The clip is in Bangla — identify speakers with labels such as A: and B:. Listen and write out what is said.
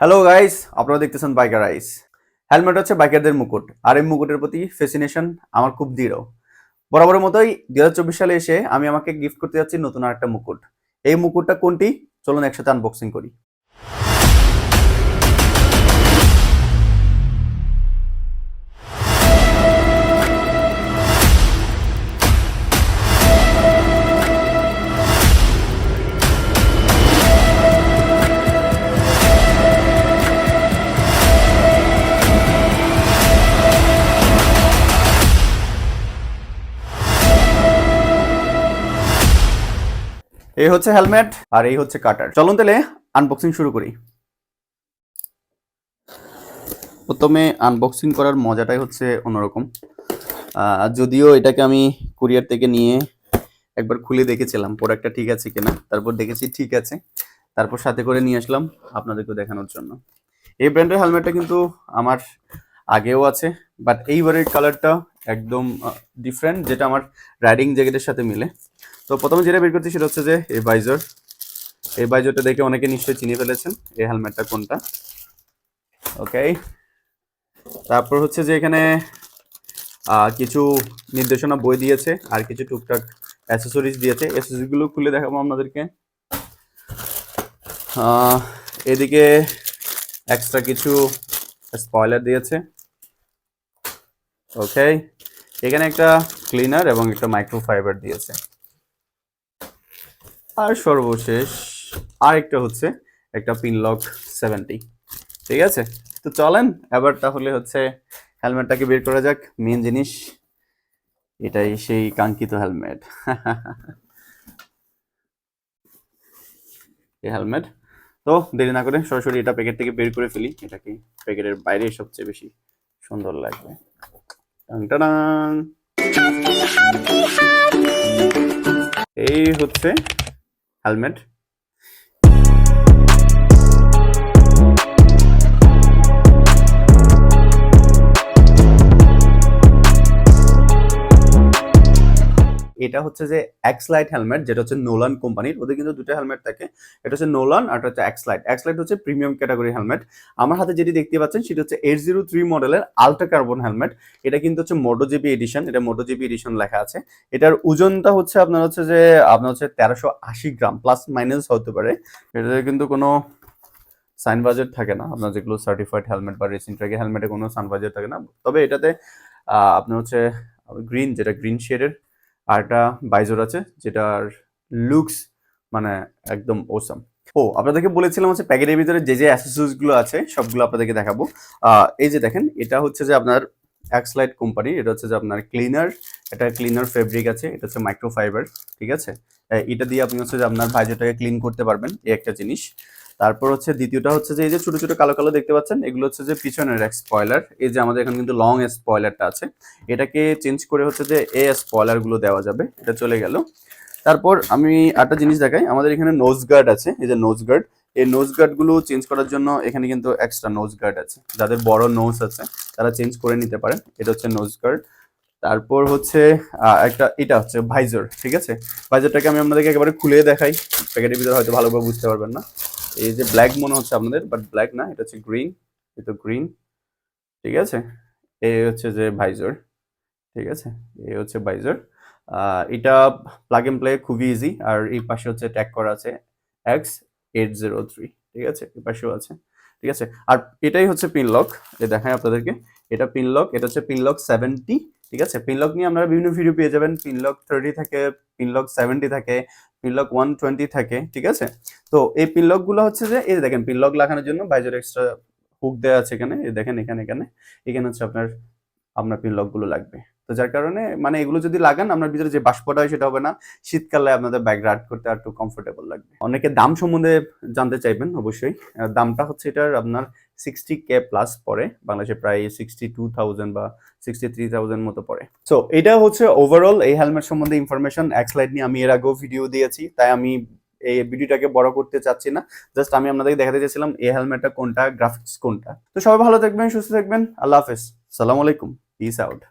A: হ্যালো গাইস, আপনারা দেখতেছেন বাইকার আইস। হেলমেট হচ্ছে বাইকারদের মুকুট, আর এই মুকুটের প্রতি ফ্যাসিনেশন আমার খুব দৃঢ়। বরাবরের মতোই 2024 সালে এসে আমি আমাকে গিফট করতে যাচ্ছি নতুন আরেকটা মুকুট। এই মুকুটটা কোনটি, চলুন একসাথে আনবক্সিং করি। এই হচ্ছে হেলমেট আর এই হচ্ছে কাটার। চলুন তাহলে আনবক্সিং শুরু করি। প্রথমে আনবক্সিং করার মজাটাই হচ্ছে অন্যরকম। যদিও এটাকে আমি কুরিয়ার থেকে নিয়ে একবার খুলে দেখেছিলাম প্রোডাক্টটা ঠিক আছে কিনা, তারপর দেখেছি ঠিক আছে, তারপর সাথে করে নিয়ে আসলাম আপনাদেরকে দেখানোর জন্য। এই ব্র্যান্ডের হেলমেটটা কিন্তু আমার আগেও আছে, বাট এইবারের কালারটা একদম ডিফারেন্ট, যেটা আমার রাইডিং জ্যাকেটের সাথে মিলে। তো প্রথমে যেটা বের করছি সেটা হচ্ছে যে এই ভাইজর। এই ভাইজরটা দেখে অনেকে নিশ্চয়ই চিনে ফেলেছেন এই হেলমেটটা কোনটা। ওকে, তারপর হচ্ছে যে এখানে কিছু নির্দেশনা বই দিয়েছে আর কিছু টুকটাক অ্যাসেসরিজ দিয়েছে। অ্যাসেসরিজগুলো খুলে দেখাবো আপনাদেরকে। এদিকে এক্সট্রা কিছু স্পয়লার দিয়েছে। ওকে, এখানে একটা ক্লিনার এবং একটা মাইক্রোফাইবার দিয়েছে। আর সর্বশেষ আরেকটা হচ্ছে একটা পিনলক 70। ঠিক আছে, তো চলেন এবার তাহলে হচ্ছে হেলমেটটাকে বের করা যাক। মেন জিনিস এটাই, সেই কাঙ্ক্ষিত হেলমেট। এই হেলমেট, তো দেরি না করে সরাসরি এটা প্যাকেট থেকে বের করে ফেলি। এটাকে প্যাকেটের বাইরে সবচেয়ে বেশি সুন্দর লাগবে। টাং, এই হচ্ছে হেলমেট। এটা হচ্ছে যে xlite হেলমেট, যেটা হচ্ছে নোলান কোম্পানির। ওদের কিন্তু দুটো হেলমেট থাকে, এটা হচ্ছে নোলান আর এটা হচ্ছে xlite। xlite হচ্ছে প্রিমিয়াম ক্যাটাগরি হেলমেট। আমার হাতে যেটি দেখতে পাচ্ছেন সেটা হচ্ছে 803 মডেলের আলট্রা কার্বন হেলমেট। এটা কিন্তু হচ্ছে মোটোজিপি এডিশন, এটা মোটোজিপি এডিশন লেখা আছে। এটার ওজনটা হচ্ছে আপনার হচ্ছে 1380 গ্রাম, প্লাস মাইনাস হতে পারে। এটাতে কিন্তু কোনো সানভাইজার থাকে না, আপনার যেগুলো সার্টিফাইড হেলমেট বা রেসিং ট্র্যাকের হেলমেটে কোনো সানভাইজার থাকে না। তবে এটাতে আপনার হচ্ছে গ্রিন, যেটা গ্রিন শেডের আর একটা বাইজর আছে, যেটার লুকস মানে একদম ওসাম। ও, আপনাদেরকে বলেছিলাম হচ্ছে প্যাকেটের ভিতরে যে যে অ্যাসেসরিজ গুলো আছে সবগুলো আপনাদেরকে দেখাবো। এই যে দেখেন, এটা হচ্ছে যে আপনার xlite কোম্পানি। এটা হচ্ছে যে আপনার ক্লিনার, এটা ক্লিনার ফেব্রিক আছে, এটা হচ্ছে মাইক্রোফাইবার। ঠিক আছে, এটা দিয়ে আপনি হচ্ছে যে আপনার ভাইজরটাকে ক্লিন করতে পারবেন, এই একটা জিনিস। তারপর হচ্ছে দ্বিতীয়টা হচ্ছে যে এই যে ছোট ছোট কালো কালো দেখতে পাচ্ছেন, এগুলো হচ্ছে যে পিছনের এক স্পয়লার। এই যে আমাদের এখানে কিন্তু লং স্পয়লারটা আছে, এটাকে চেঞ্জ করে হচ্ছে যে এই স্পয়লার গুলো দেওয়া যাবে। এটা চলে গেল। তারপর আমি একটা জিনিস দেখাই, আমাদের এখানে নোজ গার্ড আছে, এই যে নোজ গার্ড। এই নোজ গার্ড গুলো চেঞ্জ করার জন্য এখানে কিন্তু এক্সট্রা নোজ গার্ড আছে, যাদের বড় নোজ আছে তারা চেঞ্জ করে নিতে পারেন। এটা হচ্ছে নোজ গার্ড। তারপর হচ্ছে একটা, এটা হচ্ছে ভাইজর। ঠিক আছে, ভাইজরটাকে আমি আপনাদেরকে একেবারে খুলে দেখাই, প্যাকেটের ভিতরে হয়তো ভালোভাবে বুঝতে পারবেন না। এই যে ব্ল্যাক মনে হচ্ছে আপনাদের, বাট ব্ল্যাক না, এটা হচ্ছে গ্রিন। এটা গ্রিন। ঠিক আছে, এই হচ্ছে যে ভাইজর। ঠিক আছে, এই হচ্ছে ভাইজর। এটা প্লাগ এন্ড প্লে খুবই ইজি। আর এই পাশে হচ্ছে ট্যাগ করা আছে X803। ঠিক আছে, এই পাশেও আছে। ঠিক আছে, আর এটাই হচ্ছে পিনলক। এই দেখাই আপনাদেরকে, এটা পিনলক, এটা হচ্ছে পিনলক 70। ঠিক আছে, পিনলক নিয়ে আপনারা বিভিন্ন ভিডিও পেয়ে যাবেন। পিনলক 30 থাকে, পিনলক 70 থাকে, পিনলক 120 থাকে। ঠিক আছে, তো এই পিনলক গুলো হচ্ছে যে এই দেখেন, পিনলক লাগানোর জন্য ভাইজর এক্সট্রা হুক দেওয়া আছে এখানে। এই দেখেন, এখানে এখানে এখানে হচ্ছে আপনার আপনার পিনলক গুলো লাগবে। তো যার কারণে মানে এগুলো যদি লাগান, আপনার ভিতরে যে বাষ্পটা হয় সেটা হবে না। শীতকালে আপনাদের ব্যাগ রাইড করতে আর একটু কমফোর্টেবল লাগবে। অনেকে দাম সম্বন্ধে জানতে চাইবেন, অবশ্যই। দামটা হচ্ছে এটার আপনার 60K প্লাস পড়ে, বাংলাদেশে প্রায় 62,000 বা 63,000 মতো পড়ে। সো এটা হচ্ছে ওভারঅল এই হেলমেট সম্বন্ধে ইনফরমেশন। xlite নিয়ে আমি এর আগেও ভিডিও দিয়েছি, তাই আমি এই ভিডিওটাকে বড় করতে চাচ্ছি না। জাস্ট আমি আপনাদেরকে দেখাতে চাইছিলাম এই হেলমেটটা কোনটা, গ্রাফিক্স কোনটা। তো সবাই ভালো থাকবেন, সুস্থ থাকবেন। আল্লাহ হাফেজ, সালাম আলাইকুম, পিস আউট।